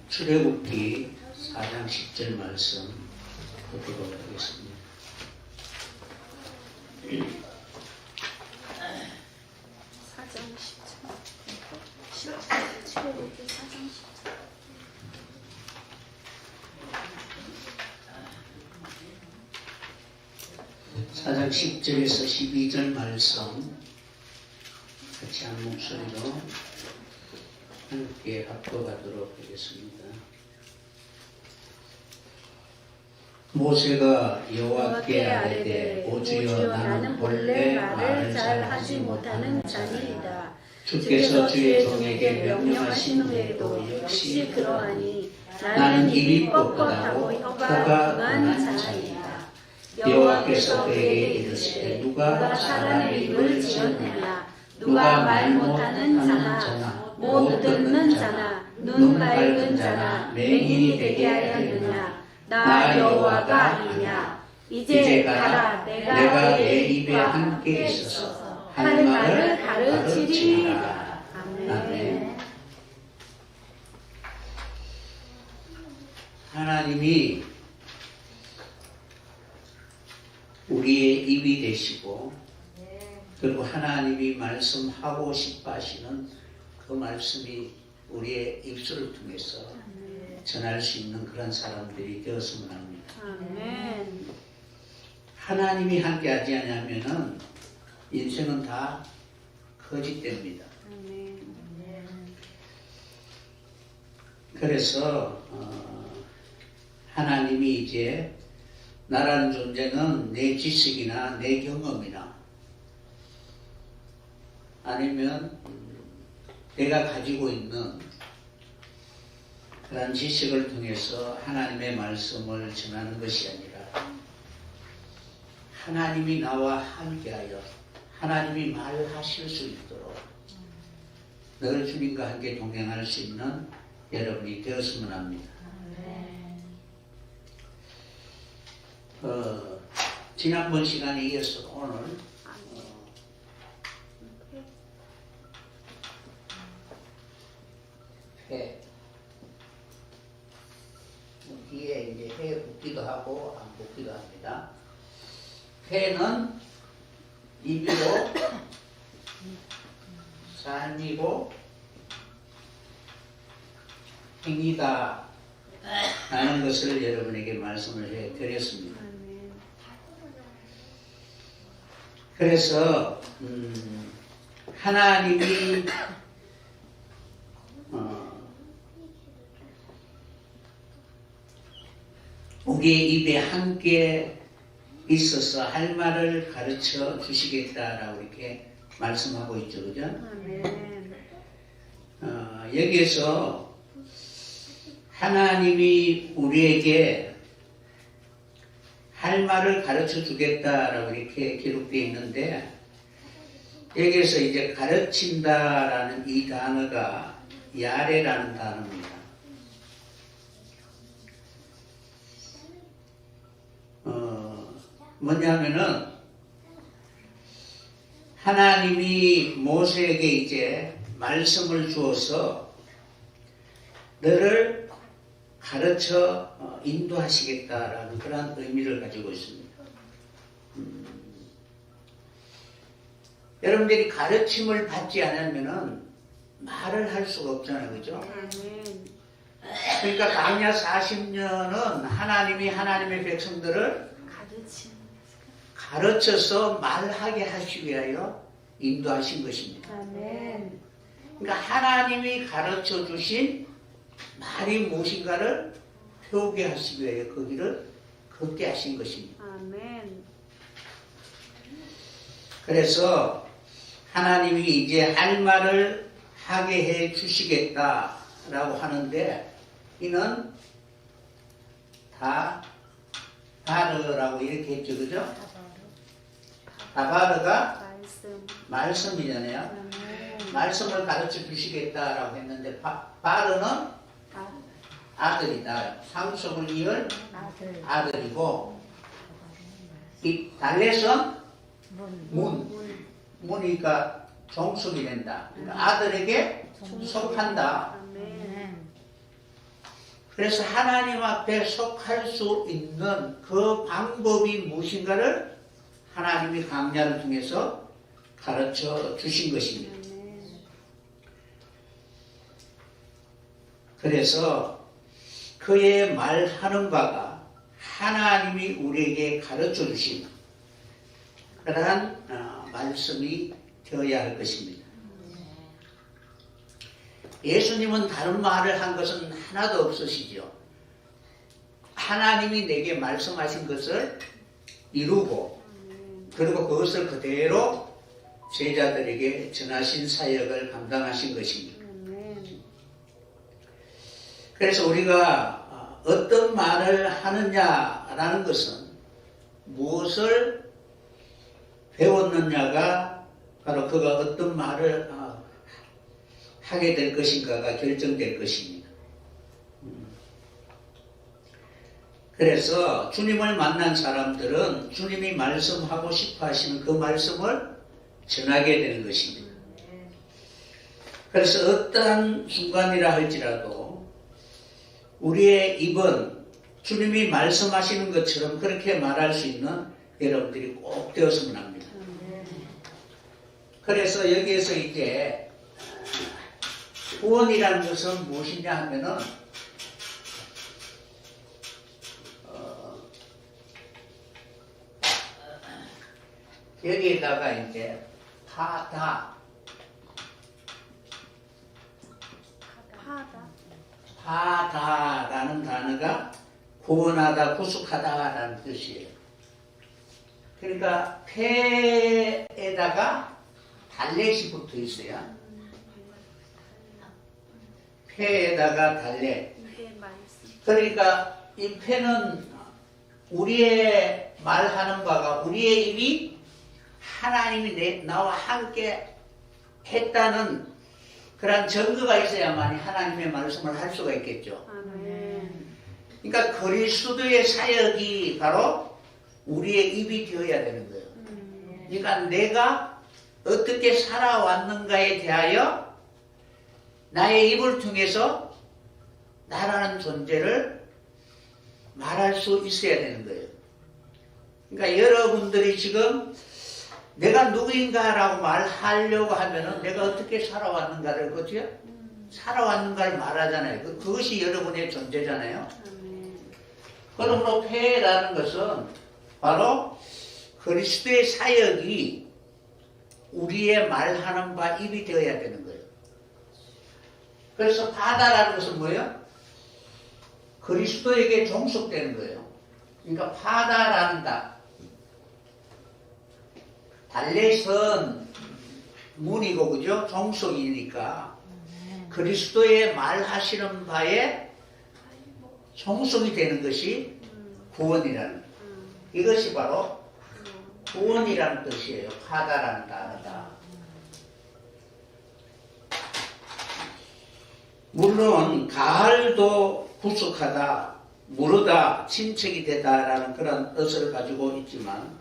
출애굽기 4장 10절 말씀 보도록 하겠습니다. 출애굽기 4장 10절. 사장 10절에서 12절 말씀 같이 한 목소리로 함께 합독하도록 하겠습니다. 모세가 여호와께 아뢰되 오 주여 나는 본래 말을 잘 하지 못하는 자니이다. 주께서 주의 종에게 명령하신 후에도 역시 그러하니 나는 입이 뻣뻣하고 혀가 응한 자이다. 여호와께서 그에게 이르시되 누가 사람의 입을 지었느냐 누가 말 못하는 자나 못 듣는 자나 눈 밝은 자나 맹인이 되게 하였느냐 나 여호와가 아니냐. 이제 가라 내가 내 입에 함께 있어서 할 말을 가르치리라. 아멘. 하나님이 우리의 입이 되시고 그리고 하나님이 말씀하고 싶어 하시는 그 말씀이 우리의 입술을 통해서 전할 수 있는 그런 사람들이 되었으면 합니다. 아멘. 하나님이 함께 하지 않으면은 인생은 다 거짓됩니다. 아멘. 그래서 하나님이 이제 나라는 존재는 내 지식이나 내 경험이나 아니면 내가 가지고 있는 그런 지식을 통해서 하나님의 말씀을 전하는 것이 아니라 하나님이 나와 함께하여 하나님이 말하실 수 있도록 늘 주님과 함께 동행할 수 있는 여러분이 되었으면 합니다. 지난번 시간에 이어서 오늘 회 뒤에 이제 회 붓기도 하고 안 붓기도 합니다. 회는 입이고 삶이고 행위다 라는 것을 여러분에게 말씀을 해드렸습니다. 그래서 하나님이 우리의 입에 함께 있어서 할 말을 가르쳐 주시겠다라고 이렇게 말씀하고 있죠, 그죠? 여기에서 하나님이 우리에게 할 말을 가르쳐 주겠다라고 이렇게 기록되어 있는데 여기에서 이제 가르친다라는 이 단어가 야레라는 단어입니다. 뭐냐면은 하나님이 모세에게 이제 말씀을 주어서 너를 가르쳐 인도하시겠다라는 그런 의미를 가지고 있습니다. 여러분들이 가르침을 받지 않으면은 말을 할 수가 없잖아요, 그죠? 그러니까 광야 40년은 하나님이 하나님의 백성들을 가르쳐서 말하게 하시기 위하여 인도하신 것입니다. 아멘. 그러니까 하나님이 가르쳐 주신 말이 무엇인가를 배우게 하시기 위하여 그 길을 걷게 하신 것입니다. 아멘. 그래서 하나님이 이제 할 말을 하게 해 주시겠다라고 하는데 이는 다바르라고 이렇게 했죠, 그죠? 다바르가 말씀이잖아요. 말씀을 가르쳐 주시겠다라고 했는데 바르는 아들이다. 상속을 이을 아들이고 이 달렛은 문이니까 종속이 된다. 그러니까 아들에게 속한다. 그래서 하나님 앞에 속할 수 있는 그 방법이 무엇인가를 하나님이 강야를 통해서 가르쳐 주신 것입니다. 그래서 그의 말하는 바가 하나님이 우리에게 가르쳐 주신 그러한 말씀이 되어야 할 것입니다. 예수님은 다른 말을 한 것은 하나도 없으시죠. 하나님이 내게 말씀하신 것을 이루고 그리고 그것을 그대로 제자들에게 전하신 사역을 감당하신 것입니다. 그래서 우리가 어떤 말을 하느냐라는 것은 무엇을 배웠느냐가 바로 그가 어떤 말을 하게 될 것인가가 결정될 것입니다. 그래서 주님을 만난 사람들은 주님이 말씀하고 싶어 하시는 그 말씀을 전하게 되는 것입니다. 그래서 어떠한 순간이라 할지라도 우리의 입은 주님이 말씀하시는 것처럼 그렇게 말할 수 있는 여러분들이 꼭 되었으면 합니다. 그래서 여기에서 이제 구원이라는 것은 무엇이냐 하면은 여기에다가 이제 파다라는 단어가 구원하다, 구속하다라는 뜻이에요. 그러니까 폐에다가 달렛이 붙어 있어요. 폐에다가 달렛. 그러니까 이 폐는 우리의 말하는 바가 우리의 입이 하나님이 나와 함께 했다는 그런 증거가 있어야만 하나님의 말씀을 할 수가 있겠죠. 그러니까 그리스도의 사역이 바로 우리의 입이 되어야 되는 거예요. 그러니까 내가 어떻게 살아왔는가에 대하여 나의 입을 통해서 나라는 존재를 말할 수 있어야 되는 거예요. 그러니까 여러분들이 지금 내가 누구인가라고 말하려고 하면은 내가 어떻게 살아왔는가를, 그렇죠? 살아왔는가를 말하잖아요. 그것이 여러분의 존재잖아요. 그러므로 폐라는 것은 바로 그리스도의 사역이 우리의 말하는 바 입이 되어야 되는 거예요. 그래서 파다라는 것은 뭐예요? 그리스도에게 종속되는 거예요. 그러니까 파다라는 달렛은 문이고, 그죠? 종속이니까 그리스도의 말하시는 바에 종속이 되는 것이 구원이라는, 이것이 바로 구원이라는 뜻이에요. 파다라는 단어다. 물론 가을도 구속하다, 무르다, 친척이 되다라는 그런 뜻을 가지고 있지만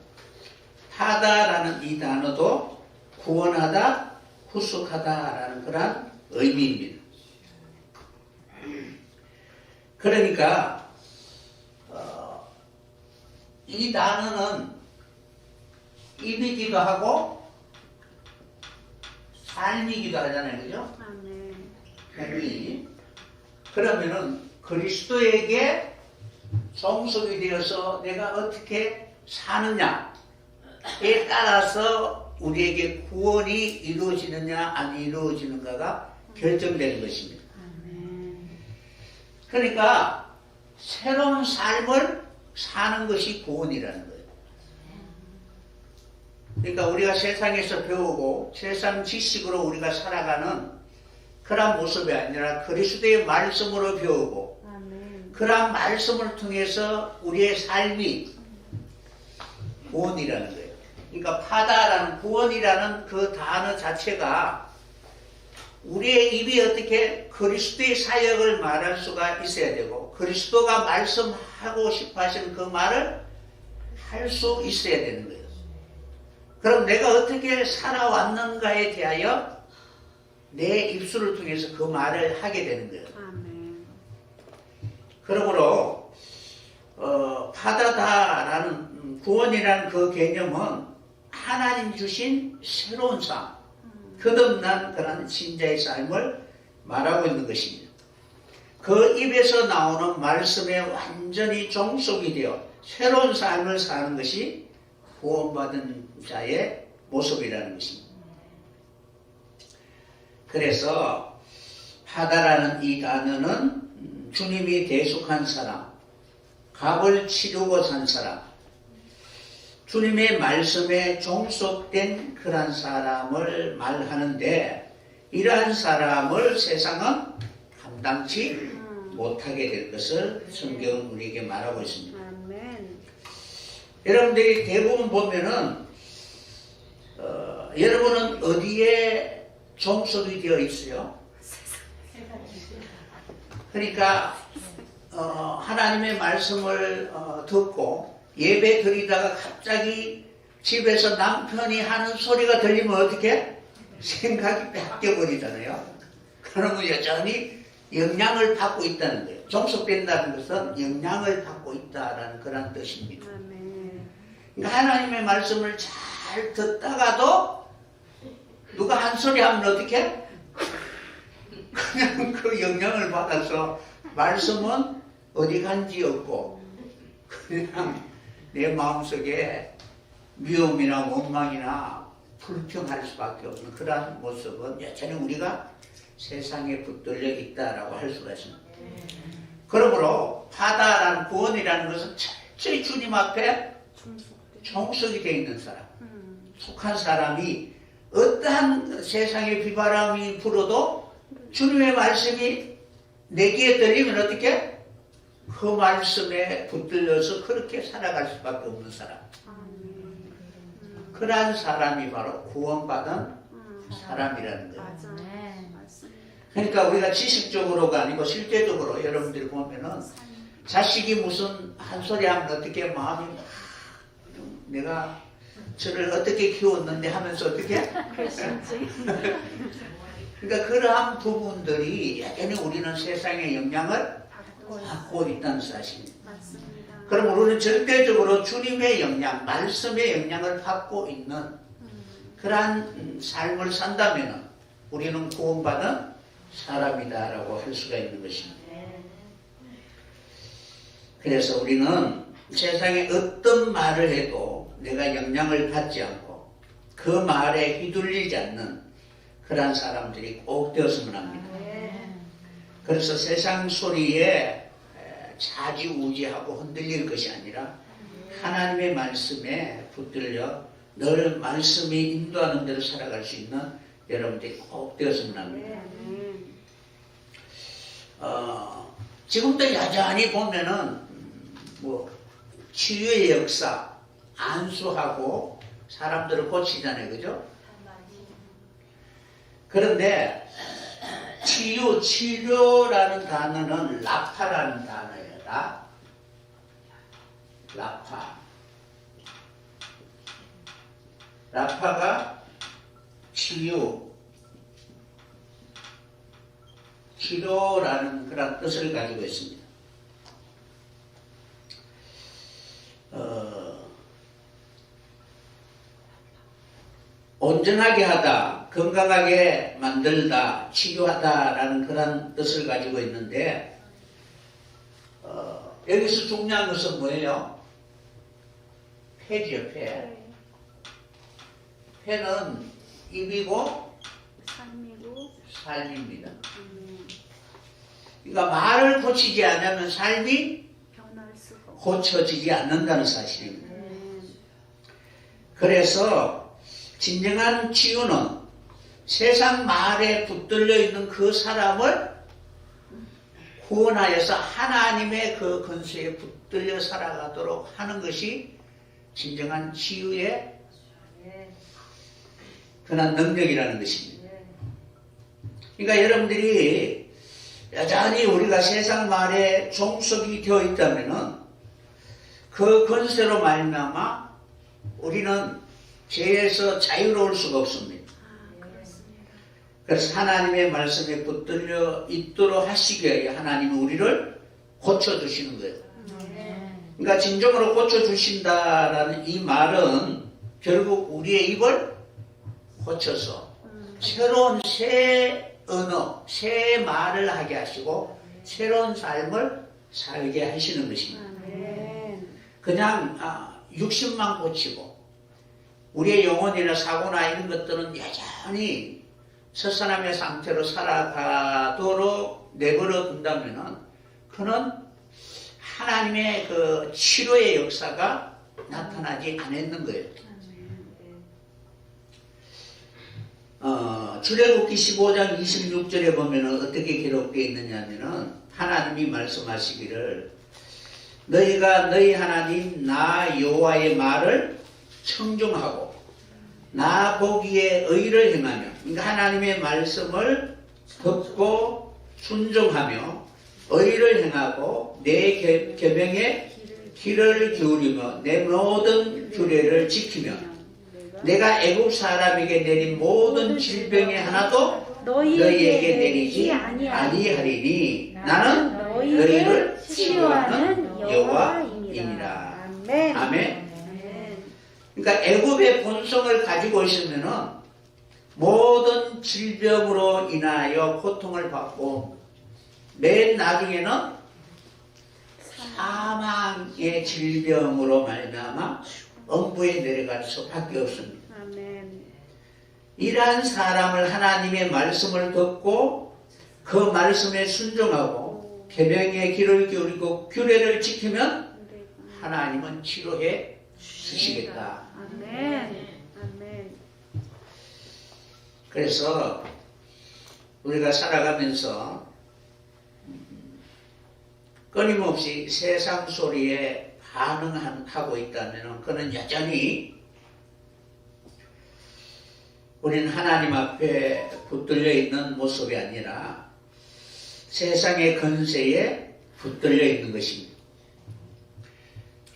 파다라는 이 단어도 구원하다, 구속하다라는 그런 의미입니다. 그러니까 이 단어는 입이기도 하고 삶이기도 하잖아요, 그죠? 삶이. 그러면은 그리스도에게 종속이 되어서 내가 어떻게 사느냐에 따라서 우리에게 구원이 이루어지느냐 안 이루어지는가가 결정되는 것입니다. 그러니까 새로운 삶을 사는 것이 구원이라는 거예요. 그러니까 우리가 세상에서 배우고 세상 지식으로 우리가 살아가는 그런 모습이 아니라 그리스도의 말씀으로 배우고 그런 말씀을 통해서 우리의 삶이 구원이라는 거예요. 그러니까 파다라는, 구원이라는 그 단어 자체가 우리의 입이 어떻게 그리스도의 사역을 말할 수가 있어야 되고 그리스도가 말씀하고 싶어 하시는 그 말을 할 수 있어야 되는 거예요. 그럼 내가 어떻게 살아왔는가에 대하여 내 입술을 통해서 그 말을 하게 되는 거예요. 그러므로 받아다라는 구원이라는 그 개념은 하나님 주신 새로운 삶, 거듭난 그런 신자의 삶을 말하고 있는 것입니다. 그 입에서 나오는 말씀에 완전히 종속이 되어 새로운 삶을 사는 것이 구원받은 자의 모습이라는 것입니다. 그래서 하다라는 이 단어는 주님이 대속한 사람, 값을 치르고 산 사람, 주님의 말씀에 종속된 그런 사람을 말하는데, 이러한 사람을 세상은 감당치 못하게 될 것을 성경은 우리에게 말하고 있습니다. 아멘. 여러분들이 대부분 보면은 여러분은 어디에 종속이 되어 있어요? 그러니까 하나님의 말씀을 듣고 예배 드리다가 갑자기 집에서 남편이 하는 소리가 들리면 어떻게? 생각이 바뀌어버리잖아요. 그러면 여전히 영향을 받고 있다는 거예요. 종속된다는 것은 영향을 받고 있다는 그런 뜻입니다. 아멘. 그러니까 하나님의 말씀을 잘 듣다가도 누가 한 소리 하면 어떻게? 그냥 그 영향을 받아서 말씀은 어디 간지 없고 그냥 내 마음속에 미움이나 원망이나 불평할 수밖에 없는 그런 모습은 여전히 우리가 세상에 붙들려 있다라고 할 수가 있습니다. 그러므로 하다라는 구원이라는 것은 철저히 주님 앞에 종속이 되어 있는 사람, 속한 사람이 어떠한 세상의 비바람이 불어도 주님의 말씀이 내기에 들리면 어떻게? 그 말씀에 붙들려서 그렇게 살아갈 수밖에 없는 사람. 그러한 사람이 바로 구원받은 사람이라는 거예요. 맞습니다. 그러니까 우리가 지식적으로가 아니고 실제적으로 여러분들이 보면은 자식이 무슨 한 소리 하면 어떻게 마음이 막 내가 저를 어떻게 키웠는데 하면서 어떻게? 그렇지. 그러니까 그러한 부분들이 여전히 우리는 세상의 영향을 받고 있다는 사실입니다. 맞습니다. 그럼 우리는 절대적으로 주님의 영향, 말씀의 영향을 받고 있는 그러한 삶을 산다면 우리는 구원받은 사람이다라고 할 수가 있는 것입니다. 그래서 우리는 세상에 어떤 말을 해도 내가 영향을 받지 않고 그 말에 휘둘리지 않는 그러한 사람들이 꼭 되었으면 합니다. 그래서 세상 소리에 좌지우지하고 흔들릴 것이 아니라 하나님의 말씀에 붙들려 늘 말씀이 인도하는 대로 살아갈 수 있는 여러분들이 꼭 되었으면 합니다. 지금도 여전히 보면은 뭐 치유의 역사 안수하고 사람들을 고치잖아요, 그죠? 그런데 치료라는 단어는 라파라는 단어예요. 라파가 치료라는 그런 뜻을 가지고 있습니다. 온전하게 하다, 건강하게 만들다, 치료하다라는 그런 뜻을 가지고 있는데 여기서 중요한 것은 뭐예요? 폐지요, 폐. 폐는 입이고 삶입니다. 그러니까 말을 고치지 않으면 삶이 변할 수가 없고. 고쳐지지 않는다는 사실입니다. 그래서 진정한 치유는 세상 말에 붙들려 있는 그 사람을 구원하여서 하나님의 그 권세에 붙들려 살아가도록 하는 것이 진정한 치유의 그런 능력이라는 것입니다. 그러니까 여러분들이 여전히 우리가 세상 말에 종속이 되어 있다면은 그 권세로 말미암아 우리는 죄에서 자유로울 수가 없습니다. 그래서 하나님의 말씀에 붙들려 있도록 하시기 위해 하나님은 우리를 고쳐주시는 거예요. 그러니까 진정으로 고쳐주신다라는 이 말은 결국 우리의 입을 고쳐서 새로운 새 언어, 새 말을 하게 하시고 새로운 삶을 살게 하시는 것입니다. 그냥 육신만 고치고 우리의 영혼이나 사고나 이런 것들은 여전히 첫사람의 상태로 살아가도록 내버려 둔다면은 그는 하나님의 그 치료의 역사가 나타나지 않았는 거예요. 출애굽기 15장 26절에 보면은 어떻게 기록되어 있느냐면은 하나님이 말씀하시기를 너희가 너희 하나님 나 여호와의 말을 청종하고 나 보기에 의를 행하며, 그러니까 하나님의 말씀을 듣고 순종하며 의를 행하고 내 계명에 귀를 기울이며 내 모든 규례를 지키며 내가 애굽 사람에게 내린 모든 질병의 하나도 너희에게 내리지 아니하리니 나는 너희를 치유하는 여호와이니라. 아멘. 그러니까 애굽의 본성을 가지고 있으면은 모든 질병으로 인하여 고통을 받고 맨 나중에는 사망의 질병으로 말미암아 엄부에 내려갈 수밖에 없습니다. 이러한 사람을 하나님의 말씀을 듣고 그 말씀에 순종하고 계명에 귀를 기울이고 규례를 지키면 하나님은 치료해 주시겠다. 그래서 우리가 살아가면서 끊임없이 세상 소리에 반응하고 있다면 그는 여전히 우리는 하나님 앞에 붙들려 있는 모습이 아니라 세상의 권세에 붙들려 있는 것입니다.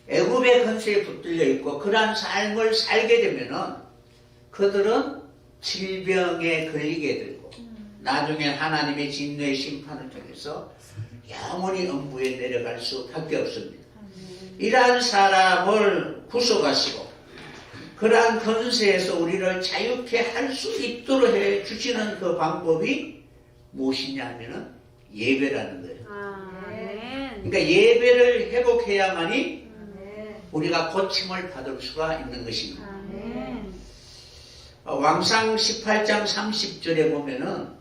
애굽의 권세에 붙들려 있고 그러한 삶을 살게 되면은 그들은 질병에 걸리게 되고 나중에 하나님의 진노의 심판을 통해서 영원히 엄부에 내려갈 수밖에 없습니다. 이러한 사람을 구속하시고 그러한 권세에서 우리를 자유케 할 수 있도록 해 주시는 그 방법이 무엇이냐면은 예배라는 거예요. 그러니까 예배를 회복해야만이 우리가 고침을 받을 수가 있는 것입니다. 왕상 18장 30절에 보면은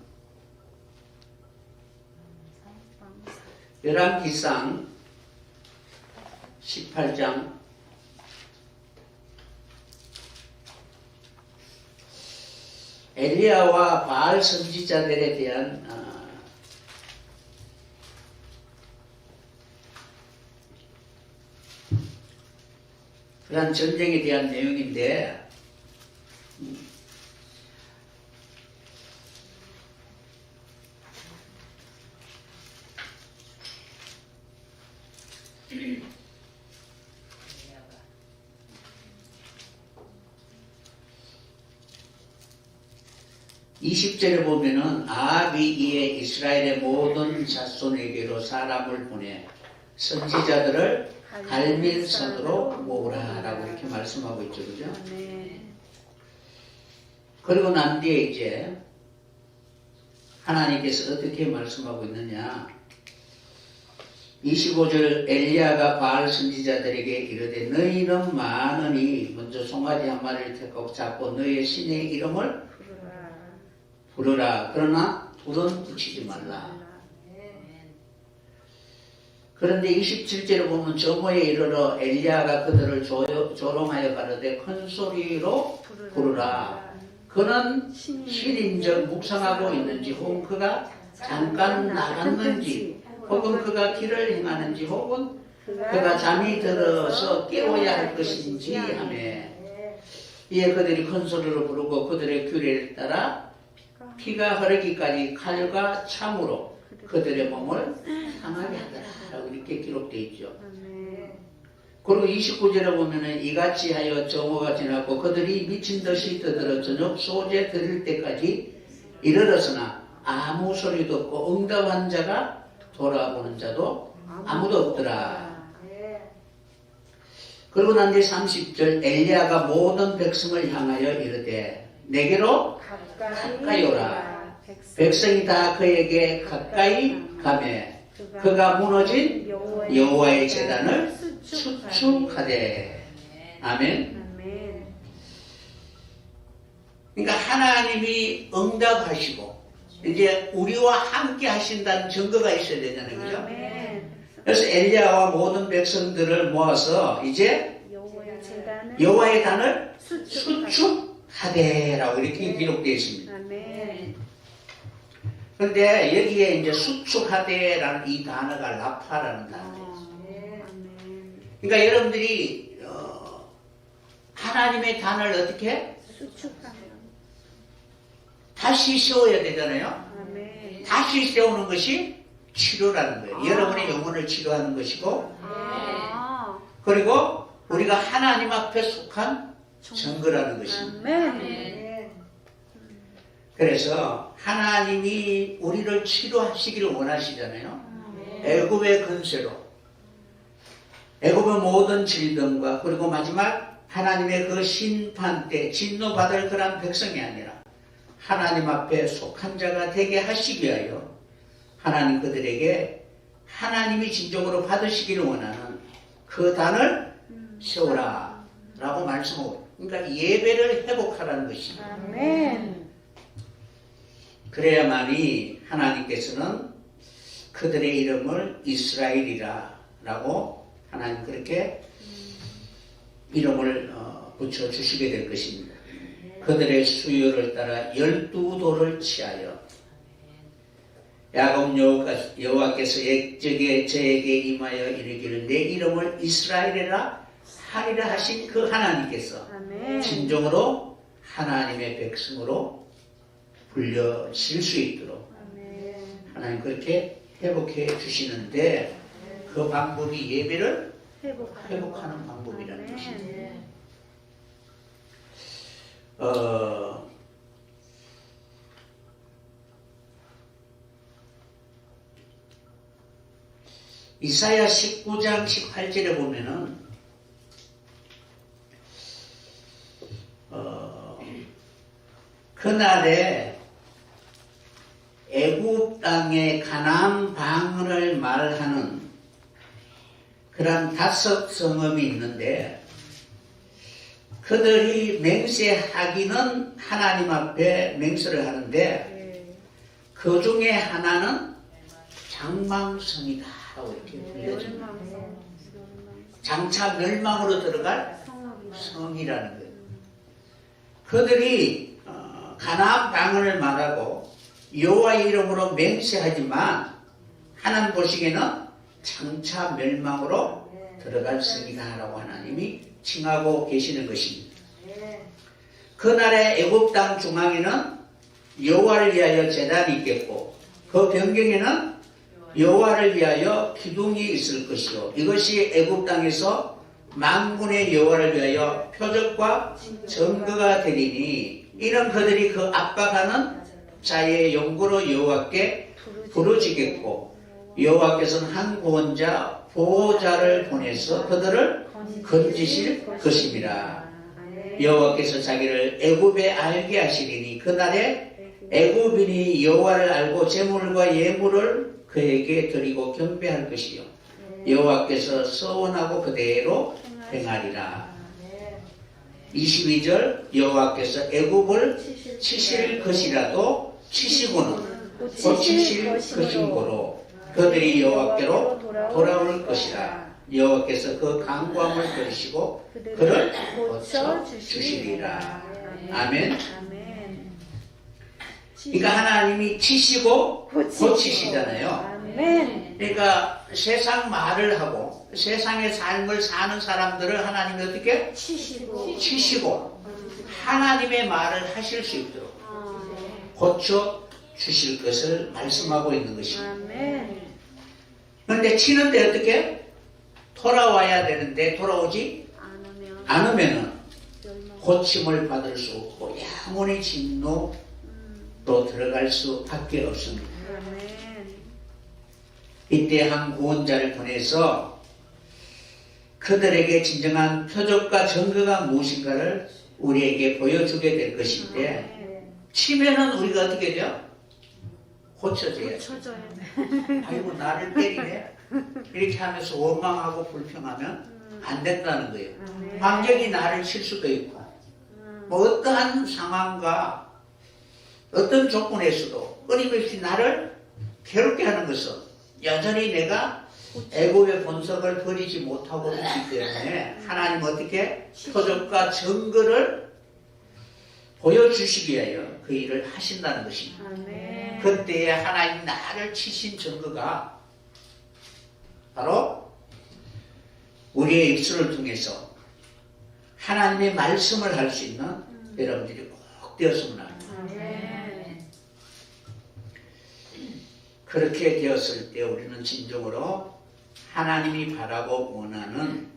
열왕기상 18장 엘리야와 바알 선지자들에 대한 그런 전쟁에 대한 내용인데 (20절에) 보면은 아합이 이에 이스라엘의 모든 자손에게로 사람을 보내 선지자들을 갈멜산으로 모으라라고 이렇게 말씀하고 있죠, 그죠? 그리고 난 뒤에 이제 하나님께서 어떻게 말씀하고 있느냐? 25절 엘리야가 바알 선지자들에게 이르되 너희는 많으니 먼저 송아지 한 마리를 택하고 잡고 너희의 신의 이름을 부르라. 그러나 불은 붙이지 말라. 그런데 27절에 보면 저모에 이르러 엘리야가 그들을 조롱하여 가로되 큰 소리로 부르라. 그는 신인적 묵상하고 있는지 혹은 그가 잠깐 나갔는지 혹은 그가 길을 행하는지 혹은 그가 잠이 들어서 깨워야 할 것인지 하며 이에 그들이 큰 소리로 부르고 그들의 규례를 따라 피가 흐르기까지 칼과 참으로 그들의 몸을 상하게 하더라. 이렇게 기록되어 있죠. 그리고 29절에 보면은 이같이 하여 정오가 지났고 그들이 미친 듯이 떠들어 저녁 소재 드릴 때까지 이르렀으나 아무 소리도 없고 응답한 자가 돌아보는 자도 아무도 없더라. 네. 그러고 난 뒤 30절 엘리야가 모든 백성을 향하여 이르되 내게로 가까이 오라. 백성이 다 그에게 가까이 가매 그가 무너진 여호와의 제단을 수축하되. 아멘. 아멘. 그러니까 하나님이 응답하시고 이제 우리와 함께 하신다는 증거가 있어야 되잖아요. 그죠? 아멘. 그래서 엘리야와 모든 백성들을 모아서 이제 여호와의 단을 수축하되라고 이렇게 기록되어 있습니다. 아멘. 그런데 여기에 이제 수축하되라는 이 단어가 라파라는 단어예요. 아멘. 그러니까 여러분들이 하나님의 단을 어떻게 수축하면. 다시 세워야 되잖아요. 아멘. 다시 세우는 것이 치료라는 거예요. 여러분의 영혼을 치료하는 것이고, 아. 그리고 우리가 하나님 앞에 속한 증거라는 것입니다. 아멘. 그래서 하나님이 우리를 치료하시기를 원하시잖아요. 애굽의 근세로, 애굽의 모든 질병과 그리고 마지막 하나님의 그 심판 때 진노받을 그런 백성이 아니라 하나님 앞에 속한 자가 되게 하시기 위하여 하나님 그들에게 하나님이 진정으로 받으시기를 원하는 그 단을 세우라 라고 말씀하고, 그러니까 예배를 회복하라는 것입니다. 아멘. 그래야만이 하나님께서는 그들의 이름을 이스라엘이라 라고 하나님 그렇게 이름을 붙여주시게 될 것입니다. 그들의 수요를 따라 12돌을 취하여 야곱 여호와께서 옛적에 저에게 임하여 이르기를 내 이름을 이스라엘이라 하리라 하신 그 하나님께서 아멘. 진정으로 하나님의 백성으로 불려질 수 있도록 아멘. 하나님 그렇게 회복해 주시는데 그 방법이 예배를 회복하는 방법이라는 것입니다. 이사야 19장 18절에 보면은 그날에 애굽 땅의 가나안 방언을 말하는 그런 5 성읍이 있는데 그들이 맹세하기는 하나님 앞에 맹세를 하는데 그 중에 하나는 장망성이다 라고 이렇게 불려집니다. 장차 멸망으로 들어갈 성이라는 거예요. 그들이 가나안 방언을 말하고 여호와의 이름으로 맹세하지만 하나님 보시기에는 장차 멸망으로 들어갈 성이다 라고 하나님이 칭하고 계시는 것입니다. 그날의 애굽 땅 중앙에는 여호와를 위하여 제단이 있겠고 그 변경에는 여호와를 위하여 기둥이 있을 것이요 이것이 애굽 땅에서 만군의 여호와를 위하여 표적과 증거가 되리니 이는 그들이 그 압박하는 자의 용구로 여호와께 부르짖겠고 여호와께서는 한 구원자 보호자를 보내서 그들을 건지실 것입니다. 여호와께서 자기를 애굽에 알게 하시리니 그날에 애굽인이 여호와를 알고 제물과 예물을 그에게 드리고 경배할 것이요 여호와께서 서원하고 그대로 행하리라. 22절 여호와께서 애굽을 치실 것이라도 치시고는 고치실 것인 고로 그들이 여호와께로 돌아올 것이라. 여호와께서 그 강구함을 들으시고 그를 고쳐 주시리라. 아멘. 그러니까 하나님이 치시고 고치시잖아요. 아멘. 그러니까 세상 말을 하고 세상의 삶을 사는 사람들을 하나님이 어떻게 치시고 하나님의 말을 하실 수 있도록 고쳐 주실 것을 말씀하고 있는 것입니다. 아멘. 그런데 치는데 어떻게? 돌아와야 되는데 돌아오지 않으면은 고침을 받을 수 없고 영원히 진노로 들어갈 수밖에 없습니다. 아멘. 이때 한 구원자를 보내서 그들에게 진정한 표적과 증거가 무엇인가를 우리에게 보여주게 될 것인데 치면은 우리가 어떻게 돼요? 고쳐져야죠. 쳐줘야 돼. 아이고 나를 때리네 이렇게 하면서 원망하고 불평하면 안 된다는 거예요. 환경이 나를 칠 수도 있고 뭐 어떠한 상황과 어떤 조건에서도 끊임없이 나를 괴롭게 하는 것은 여전히 내가 애고의 본성을 버리지 못하고 있기 때문에 하나님 어떻게 표적과 증거를 보여주시기 위하여 그 일을 하신다는 것입니다. 아멘. 그때에 하나님 나를 치신 증거가 바로 우리의 입술을 통해서 하나님의 말씀을 할 수 있는 여러분들이 꼭 되었으면 합니다. 아멘. 그렇게 되었을 때 우리는 진정으로 하나님이 바라고 원하는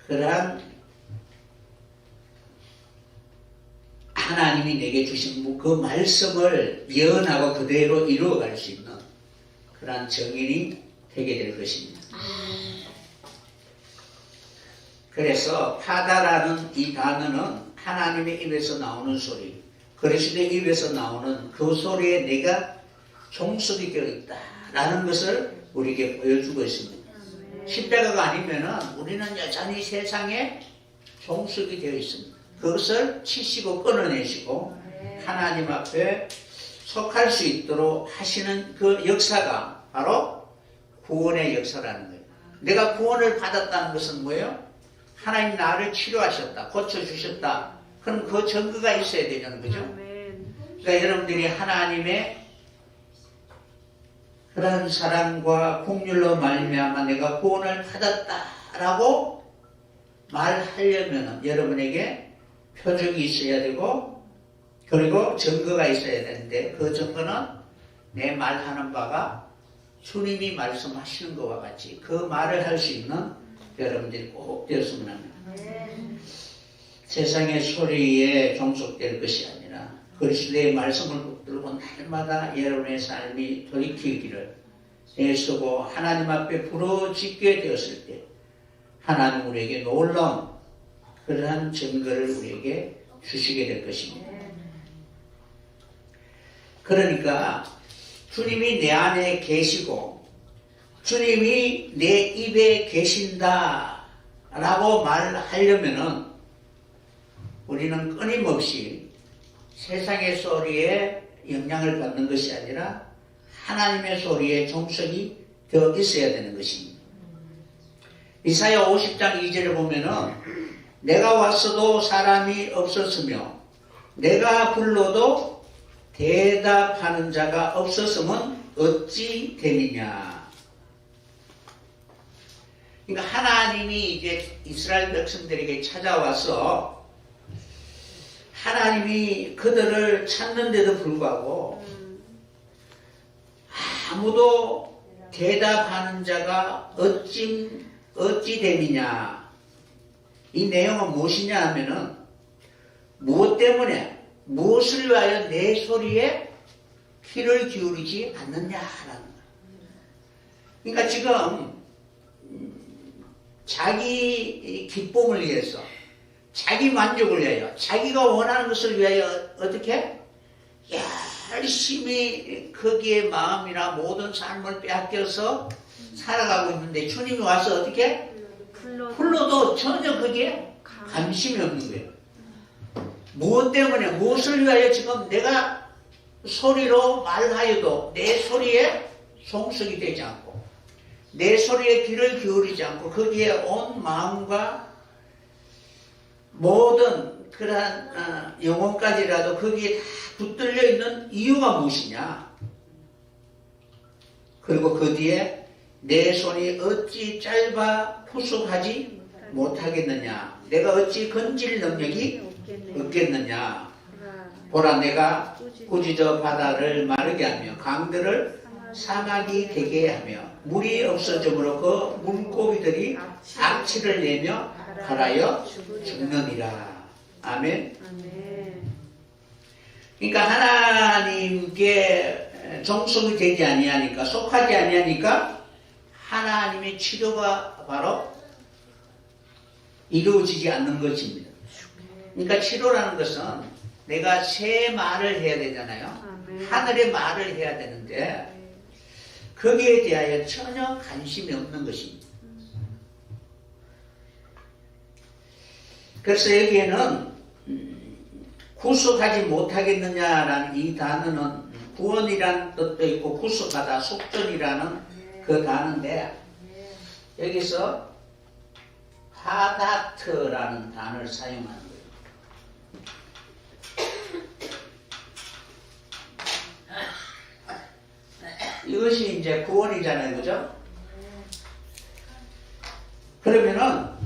그러한 하나님이 내게 주신 그 말씀을 예언하고 그대로 이루어갈 수 있는 그러한 정인이 되게 될 것입니다. 그래서 파다라는 이 단어는 하나님의 입에서 나오는 소리, 그리스도의 입에서 나오는 그 소리에 내가 종속이 되어 있다라는 것을 우리에게 보여주고 있습니다. 십자가가 아니면은 우리는 여전히 세상에 종속이 되어 있습니다. 그것을 치시고 끊어내시고 하나님 앞에 속할 수 있도록 하시는 그 역사가 바로 구원의 역사라는 거예요. 내가 구원을 받았다는 것은 뭐예요? 하나님 나를 치료하셨다, 고쳐주셨다. 그럼 그 증거가 있어야 되는 거죠. 그러니까 여러분들이 하나님의 그런 사랑과 긍휼로 말미암아 내가 구원을 받았다라고 말하려면 여러분에게 표적이 있어야 되고 그리고 증거가 있어야 되는데 그 증거는 내 말하는 바가 주님이 말씀하시는 것과 같이 그 말을 할 수 있는 여러분들이 꼭 되었으면 합니다. 세상의 소리에 종속될 것이 아니라 그리스도의 말씀을 붙들고 날마다 여러분의 삶이 돌이키기를 애쓰고 하나님 앞에 부르짖게 되었을 때 하나님 우리에게 놀라운 그러한 증거를 우리에게 주시게 될 것입니다. 그러니까 주님이 내 안에 계시고 주님이 내 입에 계신다 라고 말하려면은 우리는 끊임없이 세상의 소리에 영향을 받는 것이 아니라 하나님의 소리에 종속이 되어 있어야 되는 것입니다. 이사야 50장 2절을 보면은 내가 왔어도 사람이 없었으며 내가 불러도 대답하는 자가 없었으면 어찌 되느냐. 그러니까 하나님이 이제 이스라엘 백성들에게 찾아와서 하나님이 그들을 찾는데도 불구하고 아무도 대답하는 자가 어찌 되느냐. 이 내용은 무엇이냐 하면은 무엇 때문에 무엇을 위하여 내 소리에 귀를 기울이지 않느냐라는 거예요. 그러니까 지금 자기 기쁨을 위해서 자기 만족을 위하여 자기가 원하는 것을 위하여 어떻게 열심히 거기에 마음이나 모든 삶을 빼앗겨서 살아가고 있는데 주님이 와서 어떻게 불러도 전혀 거기에 관심이 없는 거예요. 무엇 때문에 무엇을 위하여 지금 내가 소리로 말하여도 내 소리에 송석이 되지 않고 내 소리에 귀를 기울이지 않고 거기에 온 마음과 모든 그러한 영혼까지라도 거기에 다 붙들려 있는 이유가 무엇이냐. 그리고 그 뒤에 내 손이 어찌 짧아 푸석하지 못하겠느냐. 내가 어찌 건질 능력이 없겠느냐. 보라 내가 꾸짖어 바다를 마르게 하며 강들을 사막이 되게 하며 물이 없어짐으로 그 물고기들이 악취를 내며 갈아여 죽느니라. 아멘. 그러니까 하나님께 종속이 되지 아니하니까, 속하지 아니하니까 하나님의 치료가 바로 이루어지지 않는 것입니다. 그러니까 치료라는 것은 내가 새 말을 해야 되잖아요. 아멘. 하늘의 말을 해야 되는데 거기에 대하여 전혀 관심이 없는 것입니다. 그래서 여기에는 구속하지 못하겠느냐라는 이 단어는 구원이라는 뜻도 있고 구속하다, 속전이라는 그 단어인데 여기서 파다트라는 단어를 사용하는 거예요. 이것이 이제 구원이잖아요, 그죠? 그러면은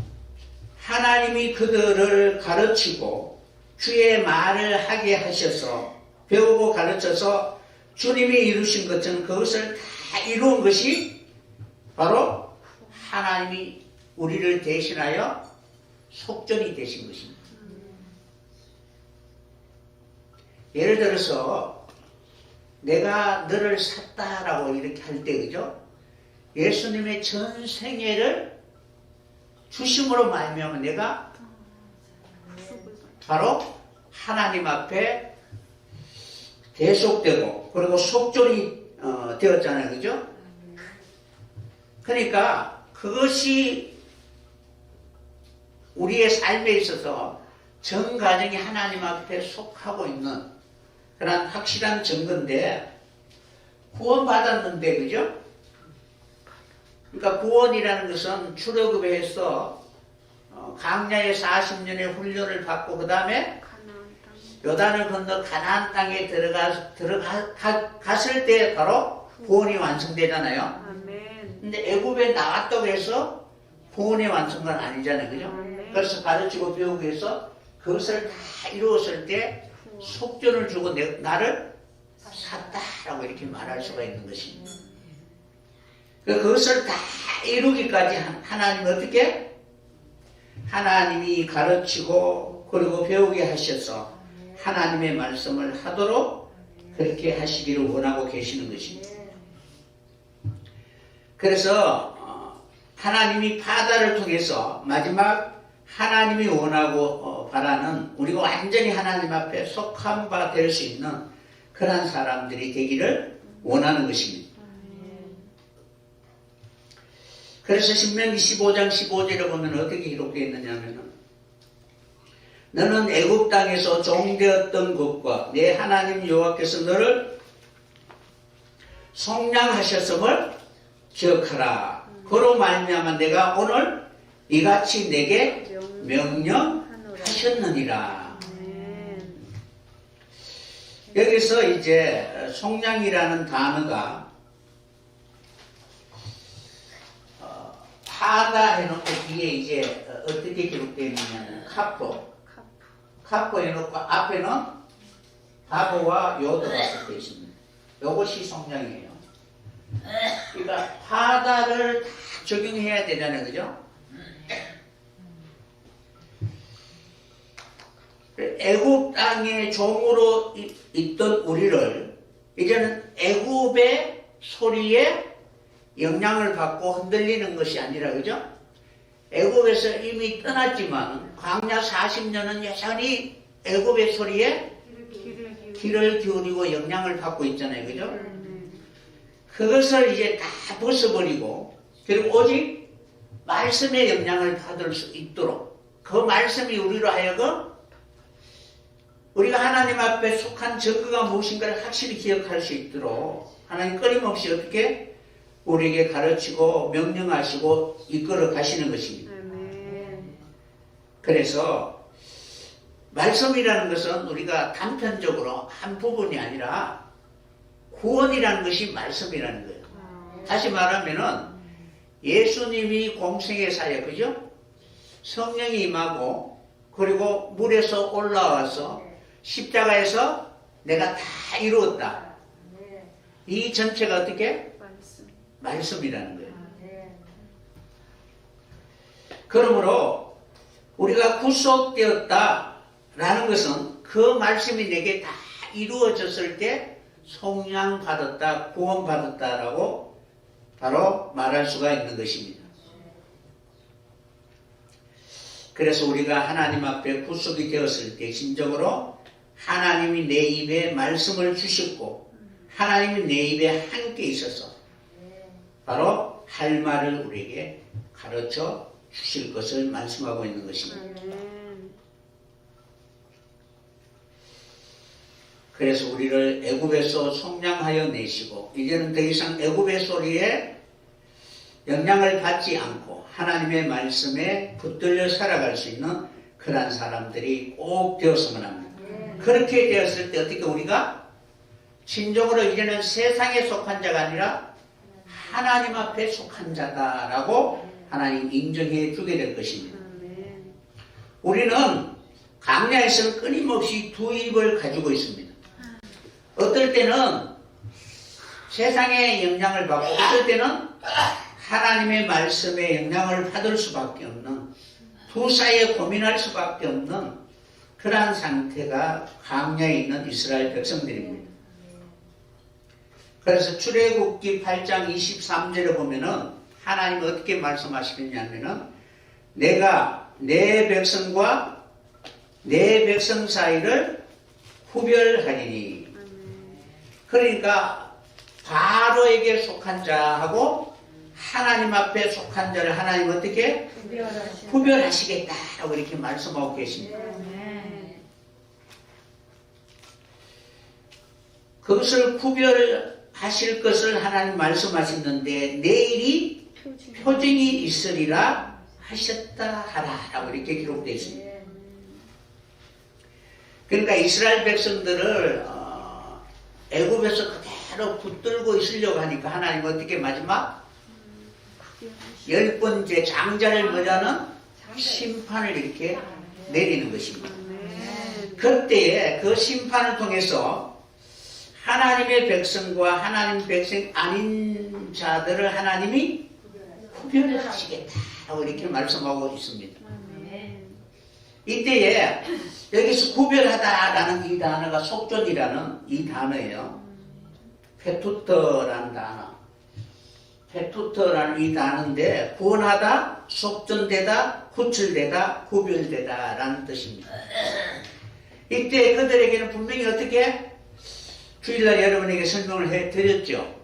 하나님이 그들을 가르치고 주의 말을 하게 하셔서 배우고 가르쳐서 주님이 이루신 것은 그것을 다 이루은 것이 바로 하나님이 우리를 대신하여 속전이 되신 것입니다. 예를 들어서 내가 너를 샀다라고 이렇게 할 때 그죠? 예수님의 전 생애를 주심으로 말미암아 내가 바로 하나님 앞에 대속되고 그리고 속전이 되었잖아요, 그죠? 그러니까 그것이 우리의 삶에 있어서 전 가정이 하나님 앞에 속하고 있는 그런 확실한 증거인데 구원받았는데, 그죠? 그러니까 구원이라는 것은 출애굽에서 광야에 40년의 훈련을 받고 그 다음에 요단을 건너 가나안 땅에 들어갔을 때 바로 구원이 완성되잖아요. 아멘. 근데 애굽에 나왔다고 해서 구원이 완성은 아니잖아요, 그죠? 아멘. 그래서 가르치고 배우기 위해서 그것을 다 이루었을 때 속전을 주고 나를 샀다라고 이렇게 말할 수가 있는 것입니다. 그것을 다 이루기까지 하나님은 어떻게? 하나님이 가르치고 그리고 배우게 하셔서 하나님의 말씀을 하도록 그렇게 하시기를 원하고 계시는 것입니다. 그래서 하나님이 파다를 통해서 마지막 하나님이 원하고 바라는 우리가 완전히 하나님 앞에 속한 바 될 수 있는 그러한 사람들이 되기를 원하는 것입니다. 그래서 신명기 15장 15절에 보면 어떻게 기록되어 있느냐면 너는 애굽 땅에서 종되었던 것과 내 하나님 여호와께서 너를 속량하셨음을 기억하라. 그로 말미암아 내가 오늘 이같이 내게 명령하셨느니라. 여기서 이제 속량이라는 단어가 파다 해놓고 뒤에 이제 어떻게 기록되어 있느냐면 카포 해놓고 앞에는 바보와 요도가 섞여 있습니다. 이것이 속량이에요. 그러니까 파다를 다 적용해야 되잖아요, 그죠? 애굽 땅의 종으로 있던 우리를 이제는 애굽의 소리에 영향을 받고 흔들리는 것이 아니라, 그죠? 애굽에서 이미 떠났지만 광야 40년은 여전히 애굽의 소리에 귀를 기울이고 영향을 받고 있잖아요, 그죠? 그것을 이제 다 벗어버리고 그리고 오직 말씀의 영향을 받을 수 있도록 그 말씀이 우리로 하여금 우리가 하나님 앞에 속한 증거가 무엇인가를 확실히 기억할 수 있도록 하나님 끊임없이 어떻게 우리에게 가르치고 명령하시고 이끌어 가시는 것입니다. 그래서 말씀이라는 것은 우리가 단편적으로 한 부분이 아니라 구원이라는 것이 말씀이라는 거예요. 다시 말하면은 예수님이 공생의 사역, 그죠? 성령이 임하고 그리고 물에서 올라와서 십자가에서 내가 다 이루었다. 이 전체가 어떻게? 말씀이라는 거예요. 그러므로 우리가 구속되었다라는 것은 그 말씀이 내게 다 이루어졌을 때 속량받았다, 구원받았다라고 바로 말할 수가 있는 것입니다. 그래서 우리가 하나님 앞에 구속이 되었을 때 진정으로 하나님이 내 입에 말씀을 주셨고 하나님이 내 입에 함께 있어서 바로 할 말을 우리에게 가르쳐 주실 것을 말씀하고 있는 것입니다. 그래서 우리를 애굽에서 속량하여 내시고 이제는 더 이상 애굽의 소리에 영향을 받지 않고 하나님의 말씀에 붙들려 살아갈 수 있는 그러한 사람들이 꼭 되었으면 합니다. 그렇게 되었을 때 어떻게 우리가 진정으로 이제는 세상에 속한 자가 아니라 하나님 앞에 속한 자다라고 하나님 인정해 주게 될 것입니다. 우리는 광야에서는 끊임없이 두 입을 가지고 있습니다. 어떨 때는 세상의 영향을 받고 어떨 때는 하나님의 말씀에 영향을 받을 수밖에 없는 두 사이에 고민할 수밖에 없는 그러한 상태가 광야에 있는 이스라엘 백성들입니다. 그래서 출애굽기 8장 23절에 보면은 하나님이 어떻게 말씀하시느냐면은 내가 내 백성과 내 백성 사이를 구별하리니 그러니까 바로에게 속한 자하고 하나님 앞에 속한 자를 하나님 어떻게 구별하시겠다라고 이렇게 말씀하고 계십니다. 그것을 구별하실 것을 하나님 말씀하셨는데 내일이 표징이 있으리라 하셨다 하라라고 이렇게 기록되어 있습니다. 그러니까 이스라엘 백성들을 애굽에서 그대로 붙들고 있으려고 하니까 하나님 어떻게 마지막 10번째 장자를 머자는 심판을 이렇게 내리는 것입니다. 그때에 그 심판을 통해서 하나님의 백성과 하나님 백성 아닌 자들을 하나님이 구별하시겠다라고 이렇게 말씀하고 있습니다. 이때에 여기서 구별하다라는 이 단어가 속전이라는 이 단어예요. 페투터라는 단어. 페투터라는 이 단어인데 구원하다, 속전되다, 구출되다, 구별되다 라는 뜻입니다. 이때 그들에게는 분명히 어떻게 주일날 여러분에게 설명을 해드렸죠.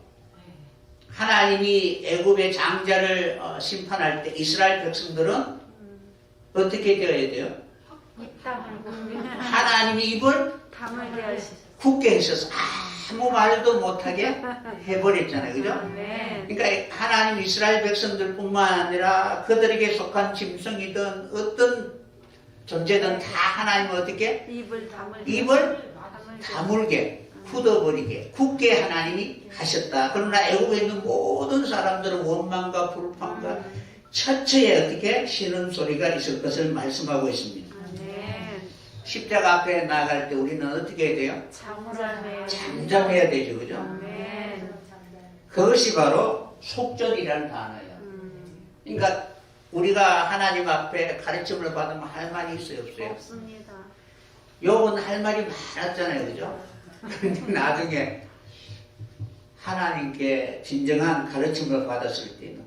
하나님이 애굽의 장자를 심판할 때 이스라엘 백성들은 어떻게 되어야 돼요? 하나님이 입을 굳게 하셔서 아무 말도 못하게 해버렸잖아요. 그죠? 그러니까 하나님 이스라엘 백성들뿐만 아니라 그들에게 속한 짐승이든 어떤 존재든 다 하나님 어떻게? 입을 다물게, 굳어버리게, 굳게 하나님이 하셨다. 그러나 애굽에 있는 모든 사람들은 원망과 불평과 처처에 어떻게 쉬는 소리가 있을 것을 말씀하고 있습니다. 십자가 앞에 나갈 때 우리는 어떻게 해야 돼요? 잠잠해야 되죠. 그죠? 그것이 바로 속전이라는 단어예요. 그러니까 우리가 하나님 앞에 가르침을 받으면 할 말이 있어요? 없어요? 없습니다. 욥은 할 말이 많았잖아요. 그죠? 그런데 나중에 하나님께 진정한 가르침을 받았을 때는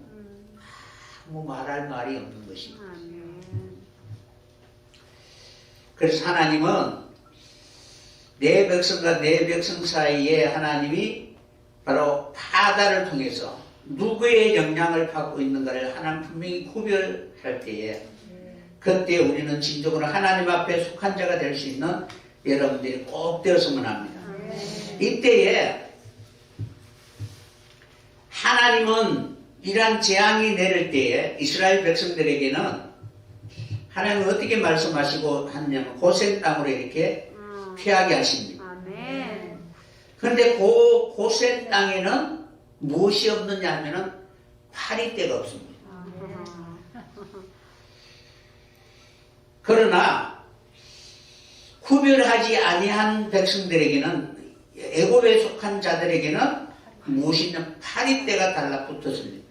아무 말할 말이 없는 것입니다. 그래서 하나님은 내 백성과 내 백성 사이에 하나님이 바로 파다를 통해서 누구의 영향을 받고 있는가를 하나님 분명히 구별할 때에 그때 우리는 진정으로 하나님 앞에 속한 자가 될 수 있는 여러분들이 꼭 되었으면 합니다. 이때에 하나님은 이러한 재앙이 내릴 때에 이스라엘 백성들에게는 하나님은 어떻게 말씀하시고 하냐면 고센 땅으로 이렇게 피하게 하십니다. 그런데 그 고센 땅에는 무엇이 없느냐 하면은 파리떼가 없습니다. 그러나 구별하지 아니한 백성들에게는 애굽에 속한 자들에게는 무엇이냐 파리떼가 달라붙었습니다.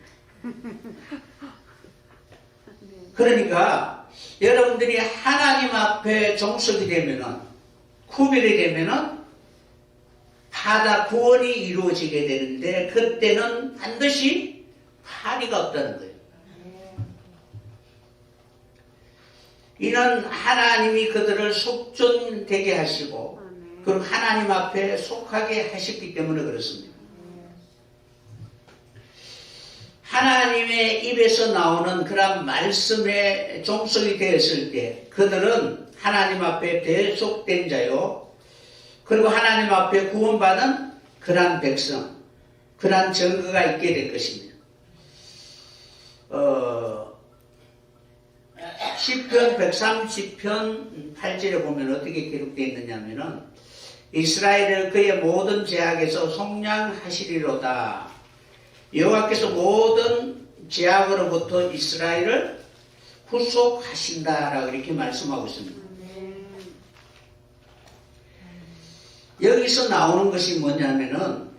그러니까 여러분들이 하나님 앞에 종속이 되면은 구별이 되면은 타다 구원이 이루어지게 되는데 그때는 반드시 파리가 없다는 거예요. 이는 하나님이 그들을 속전되게 하시고 그리고 하나님 앞에 속하게 하셨기 때문에 그렇습니다. 하나님의 입에서 나오는 그런 말씀의 종속이 되었을 때 그들은 하나님 앞에 대속된 자요 그리고 하나님 앞에 구원받은 그러한 백성, 그러한 증거가 있게 될 것입니다. 시편 130편 8절에 보면 어떻게 기록되어 있느냐면은 이스라엘은 그의 모든 제약에서 속량하시리로다. 여호와께서 모든 제약으로부터 이스라엘을 구속하신다라고 이렇게 말씀하고 있습니다. 여기서 나오는 것이 뭐냐면은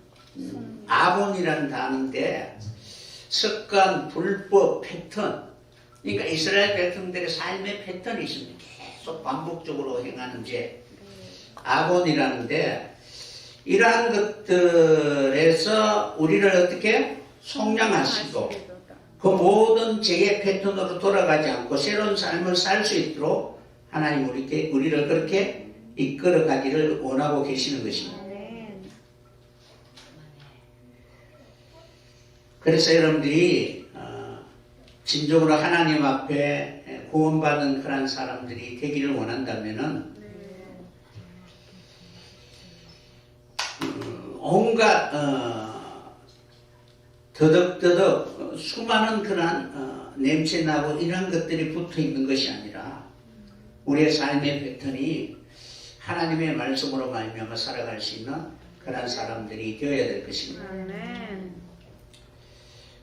아본이라는 단어인데 습관, 불법, 패턴. 그러니까 이스라엘 백성들의 삶의 패턴이 있습니다. 계속 반복적으로 행하는 죄. 아본이라는데 이러한 것들에서 우리를 어떻게 속량하시고 그 모든 죄의 패턴으로 돌아가지 않고 새로운 삶을 살 수 있도록 하나님 우리를 그렇게 이끌어 가기를 원하고 계시는 것입니다. 그래서 여러분들이 진정으로 하나님 앞에 구원받은 그런 사람들이 되기를 원한다면은 온갖 더덕더덕 수많은 그런 냄새나고 이런 것들이 붙어 있는 것이 아니라 우리의 삶의 패턴이 하나님의 말씀으로 말미암아 살아갈 수 있는 그런 사람들이 되어야 될 것입니다.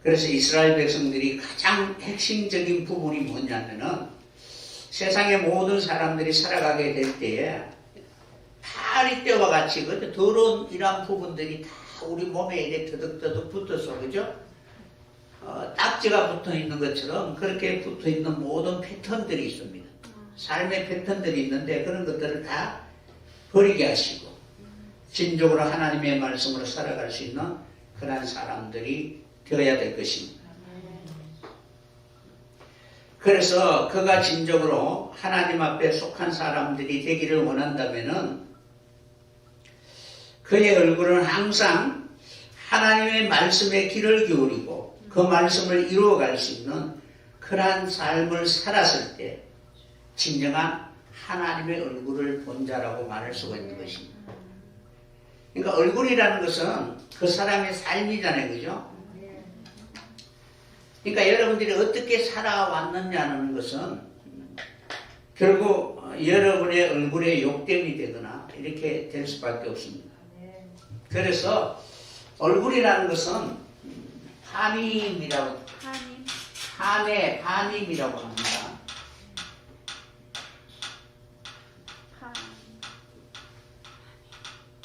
그래서 이스라엘 백성들이 가장 핵심적인 부분이 뭐냐면은 세상의 모든 사람들이 살아가게 될 때에 파리 때와 같이 그 더러운 이러한 부분들이 다 우리 몸에 이렇게 더덕더덕 붙어서 그죠? 딱지가 붙어 있는 것처럼 그렇게 붙어 있는 모든 패턴들이 있습니다. 삶의 패턴들이 있는데 그런 것들을 다 버리게 하시고 진정으로 하나님의 말씀으로 살아갈 수 있는 그런 사람들이 되어야 될 것입니다. 그래서 그가 진정으로 하나님 앞에 속한 사람들이 되기를 원한다면은 그의 얼굴은 항상 하나님의 말씀에 귀를 기울이고 그 말씀을 이루어갈 수 있는 그러한 삶을 살았을 때 진정한 하나님의 얼굴을 본 자라고 말할 수가 있는 것입니다. 그러니까 얼굴이라는 것은 그 사람의 삶이잖아요. 그죠? 그러니까 여러분들이 어떻게 살아왔느냐는 것은 결국 여러분의 얼굴에 욕됨이 되거나 이렇게 될 수밖에 없습니다. 그래서 얼굴이라는 것은 파님이라고 파님이라고 합니다.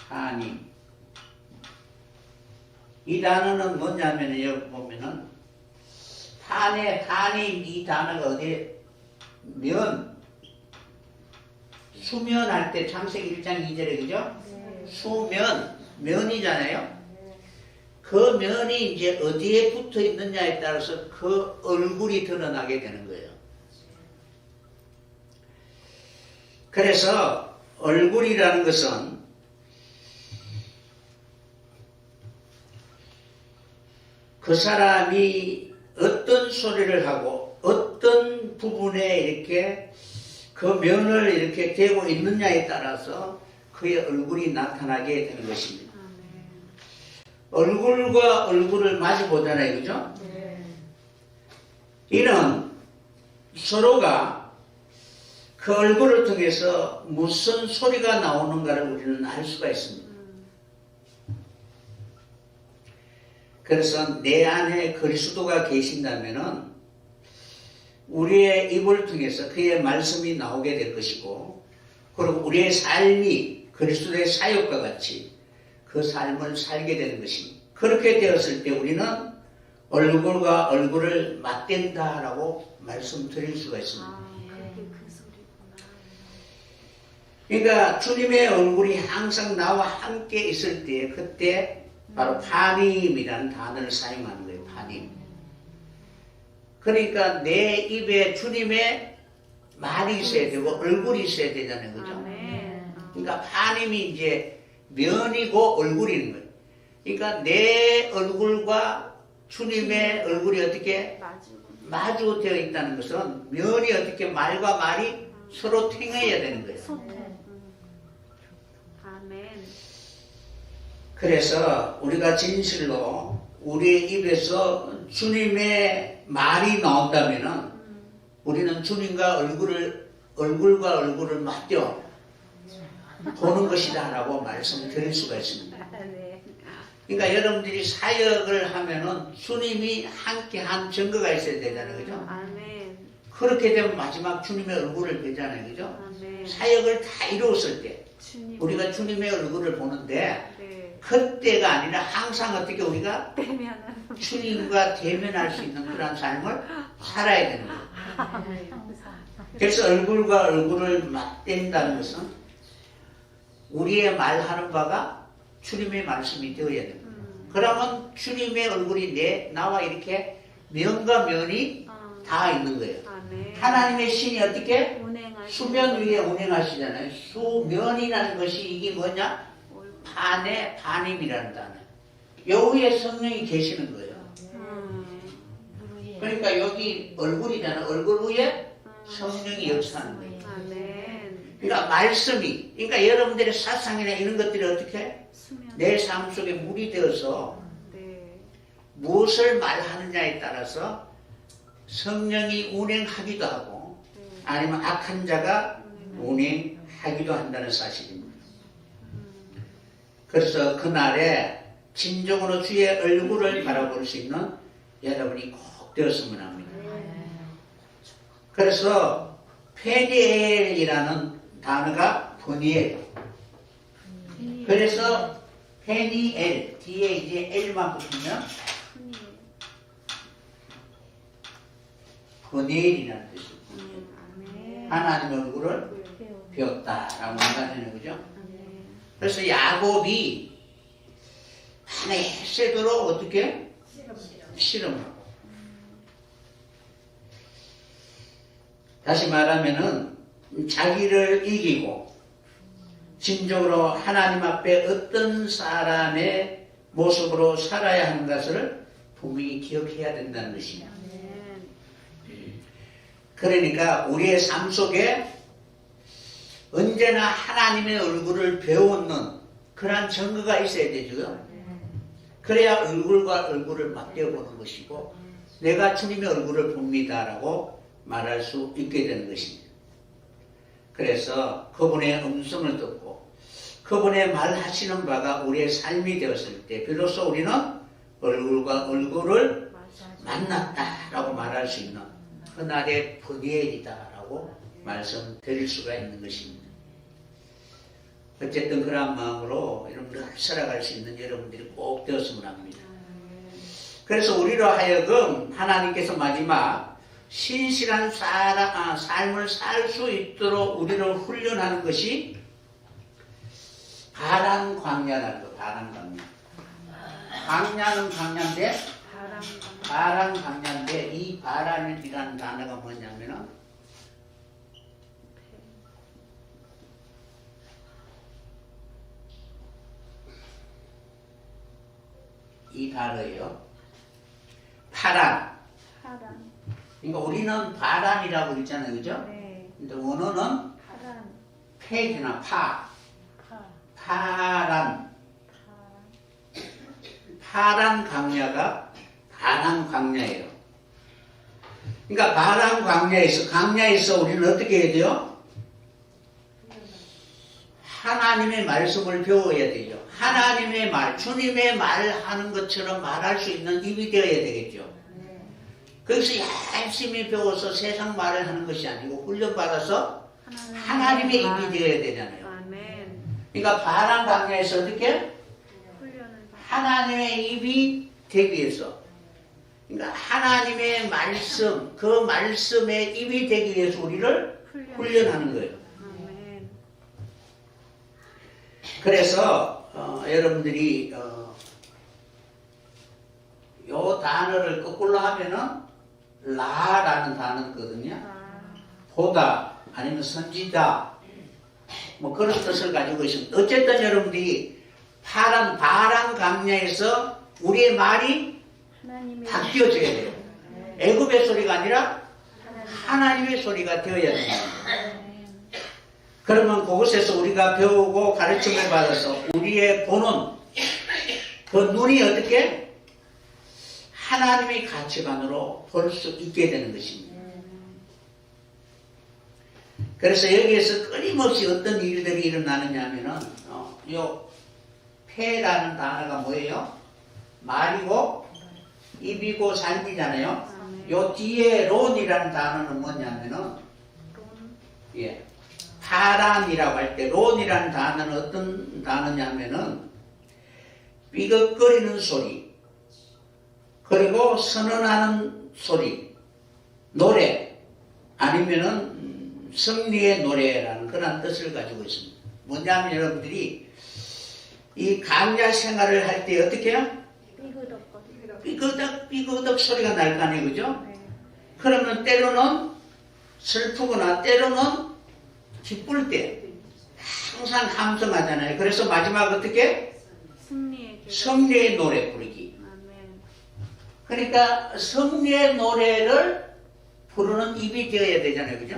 파님. 이 단어는 뭐냐면 여기 보면은 파님 이 단어가 어디에 수면할 때 창세기 1장 2절에 그죠? 면이잖아요. 그 면이 이제 어디에 붙어 있느냐에 따라서 그 얼굴이 드러나게 되는 거예요. 그래서 얼굴이라는 것은 그 사람이 어떤 소리를 하고 어떤 부분에 이렇게 그 면을 이렇게 대고 있느냐에 따라서 그의 얼굴이 나타나게 되는 것입니다. 얼굴과 얼굴을 마주 보잖아요. 그죠? 이는 서로가 그 얼굴을 통해서 무슨 소리가 나오는가를 우리는 알 수가 있습니다. 그래서 내 안에 그리스도가 계신다면은 우리의 입을 통해서 그의 말씀이 나오게 될 것이고 그리고 우리의 삶이 그리스도의 사역과 같이 그 삶을 살게 되는 것입니다. 그렇게 되었을 때 우리는 얼굴과 얼굴을 맞댄다라고 말씀드릴 수가 있습니다. 그러니까 주님의 얼굴이 항상 나와 함께 있을 때 그때 바로 파님이라는 단어를 사용하는 거예요. 파님. 그러니까 내 입에 주님의 말이 있어야 되고 얼굴이 있어야 되잖아요. 그죠? 아멘. 그러니까 파님이 이제 면이고 얼굴인 거예요. 그러니까 내 얼굴과 주님의 얼굴이 어떻게 마주되어 있다는 것은 면이 어떻게 말과 말이 서로 통해야 되는 거예요. 소통. 아멘. 그래서 우리가 진실로 우리의 입에서 주님의 말이 나온다면은 우리는 주님과 얼굴과 얼굴을 맞대어 보는 것이다라고 말씀드릴 수가 있습니다. 네. 그러니까 여러분들이 사역을 하면은 주님이 함께한 증거가 있어야 되잖아요, 그죠? 아멘. 그렇게 되면 마지막 주님의 얼굴을 보잖아요, 그죠? 아멘. 사역을 다 이루었을 때 주님. 우리가 주님의 얼굴을 보는데 네. 그때가 아니라 항상 어떻게 우리가 대면은. 주님과 대면할 수 있는 그런 삶을 살아야 되는 거예요. 아멘. 그래서 얼굴과 얼굴을 맞댄다는 것은 우리의 말하는 바가 주님의 말씀이 되어야 됩니다. 그러면 주님의 얼굴이 나와 이렇게 면과 면이 다 있는 거예요. 아멘. 하나님의 신이 어떻게 운행하시는 수면 위에 운행하시잖아요. 수면이라는 것이 이게 뭐냐? 반의 반임이라는 단어. 여기에 성령이 계시는 거예요. 그러니까 여기 얼굴이잖아. 얼굴 위에 성령이 역사하는 거예요. 아멘. 그러니까 말씀이, 그러니까 여러분들의 사상이나 이런 것들이 어떻게 수면. 내 삶 속에 물이 되어서 네. 무엇을 말하느냐에 따라서 성령이 운행하기도 하고 아니면 악한 자가 운행하기도 한다는 사실입니다. 그래서 그날에 진정으로 주의 얼굴을 바라볼 수 있는 여러분이 꼭 되었으면 합니다. 그래서 페니엘이라는 단어가 분이에요. 그래서 페니엘 뒤에 이제 L만 붙으면 분이엘이라는 뜻입니다. 아멘. 하나님의 얼굴을 배웠다라고 말하는 거죠. 아멘. 그래서 야곱이 밤에 새도록 어떻게 실험하고 다시 말하면은 자기를 이기고 진정으로 하나님 앞에 어떤 사람의 모습으로 살아야 하는 것을 분명히 기억해야 된다는 것입니다. 아멘. 그러니까 우리의 삶 속에 언제나 하나님의 얼굴을 배우는 그러한 증거가 있어야 되죠. 그래야 얼굴과 얼굴을 맞대어 보는 것이고 내가 주님의 얼굴을 봅니다라고 말할 수 있게 되는 것입니다. 그래서 그분의 음성을 듣고 그분의 말하시는 바가 우리의 삶이 되었을 때 비로소 우리는 얼굴과 얼굴을 만났다라고 말할 수 있는 그날의 분이엘이다라고 말씀드릴 수가 있는 것입니다. 어쨌든 그런 마음으로 여러분들 살아갈 수 있는 여러분들이 꼭 되었으면 합니다. 그래서 우리로 하여금 하나님께서 마지막 신실한 삶을 살 수 있도록 우리를 훈련하는 것이 바란 광야라는 거. 바란 광야. 광야는 광야인데 바란 광야인데 이 바란이라는 단어가 뭐냐면은 이 단어예요. 파란. 그러니까 우리는 바란이라고 있잖아요, 그죠? 네. 근데 원어는 파란. 페이지나 파란. 파란 광야가 바란 광야예요. 그러니까 바란 광야에서 우리는 어떻게 해야 돼요? 하나님의 말씀을 배워야 되죠. 하나님의 말, 주님의 말하는 것처럼 말할 수 있는 입이 되어야 되겠죠. 거기서 열심히 배워서 세상 말을 하는 것이 아니고 훈련받아서 하나님의 입이 되어야 되잖아요. 아멘. 그러니까 바란 광야에서 어떻게? 하나님의 입이 되기 위해서, 그러니까 하나님의 말씀, 그 말씀의 입이 되기 위해서 우리를 훈련하는 거예요. 아멘. 그래서 여러분들이 요 단어를 거꾸로 하면은 라라는 단어거든요. 보다 아니면 선지다 뭐 그런 뜻을 가지고 있습니다. 어쨌든 여러분들이 바람 강야에서 우리의 말이 하나님의 바뀌어져야 돼요. 애굽의 소리가 아니라 하나님의 소리가 되어야 됩니다. 그러면 그곳에서 우리가 배우고 가르침을 받아서 우리의 보는 그 눈이 어떻게 하나님의 가치관으로 볼 수 있게 되는 것입니다. 그래서 여기에서 끊임없이 어떤 일들이 일어나느냐 하면은 요 폐라는 단어가 뭐예요? 말이고 입이고 삶이잖아요. 요 뒤에 론이라는 단어는 뭐냐면은 예, 파란이라고 할 때 론이라는 단어는 어떤 단어냐면은 삐걱거리는 소리 그리고 선언하는 소리 노래 아니면은 승리의 노래라는 그런 뜻을 가지고 있습니다. 뭐냐면 여러분들이 이 강야 생활을 할 때 어떻게 해요? 삐그덕 소리가 날 거 아니에요, 그죠? 그러면 때로는 슬프거나 때로는 기쁠 때 항상 감성하잖아요. 그래서 마지막 어떻게? 승리의 노래 부르기. 그러니까 승리의 노래를 부르는 입이 되어야 되잖아요, 그죠?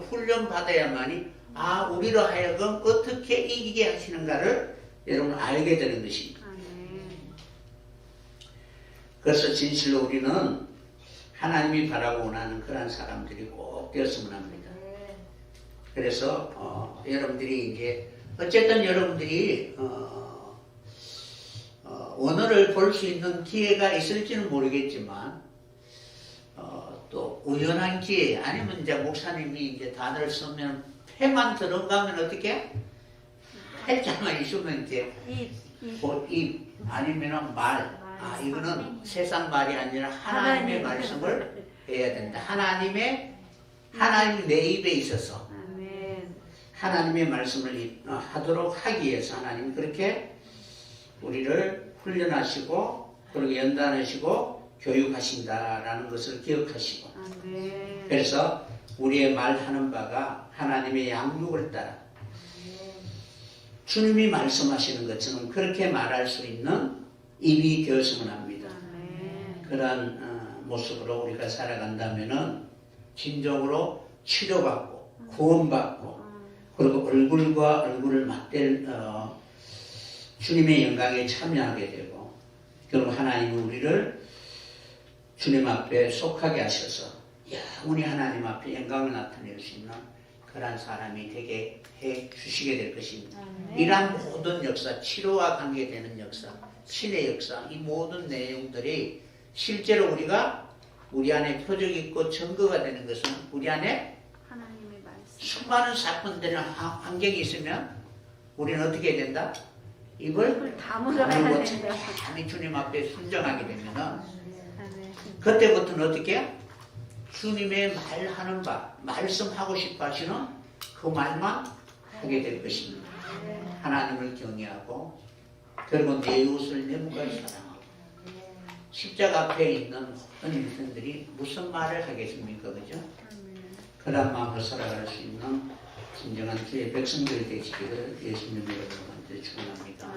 훈련 받아야만이 우리로 하여금 어떻게 이기게 하시는가를 여러분 알게 되는 것입니다. 그래서 진실로 우리는 하나님이 바라고 원하는 그런 사람들이 꼭 되었으면 합니다. 그래서 여러분들이 이제 어쨌든 여러분들이 언어를 볼 수 있는 기회가 있을지는 모르겠지만 또 우연한 기회 아니면 이제 목사님이 이제 단어를 쓰면 폐만 들어가면 어떻게 팔자만 있으면 이제 입 아니면은 말 이거는 세상 말이 아니라 하나님의 말씀을 해야 된다. 하나님 내 입에 있어서 하나님의 말씀을 하도록 하기 위해서 하나님이 그렇게 우리를 훈련하시고 그리고 연단하시고 교육하신다라는 것을 기억하시고 그래서 우리의 말하는 바가 하나님의 양육을 따라 주님이 말씀하시는 것처럼 그렇게 말할 수 있는 입이 되었으면 합니다. 그러한 모습으로 우리가 살아간다면은 진정으로 치료받고 구원받고 그리고 얼굴과 얼굴을 맞댈 주님의 영광에 참여하게 되고 그리고 하나님은 우리를 주님 앞에 속하게 하셔서 영원히 하나님 앞에 영광을 나타낼 수 있는 그러한 사람이 되게 해 주시게 될 것입니다. 이러한 모든 역사, 치료와 관계되는 역사, 신의 역사, 이 모든 내용들이 실제로 우리가 우리 안에 표적이 있고 증거가 되는 것은 우리 안에 수많은 사건들이나 환경이 있으면 우리는 어떻게 해야 된다? 입을 다물고 참히 주님 앞에 순정하게 되면은 그때부터는 어떻게? 주님의 말하는 바, 말씀하고 싶어 하시는 그 말만 하게 될 것입니다. 하나님을 경외하고 그리고 내 이웃을 내 몸까지 사랑하고 십자가 앞에 있는 모든 인생들이 무슨 말을 하겠습니까? 그죠? 그런 마음으로 살아갈 수 있는 진정한 주의 백성들이 되시기를 예수님의 이름으로 축원합니다.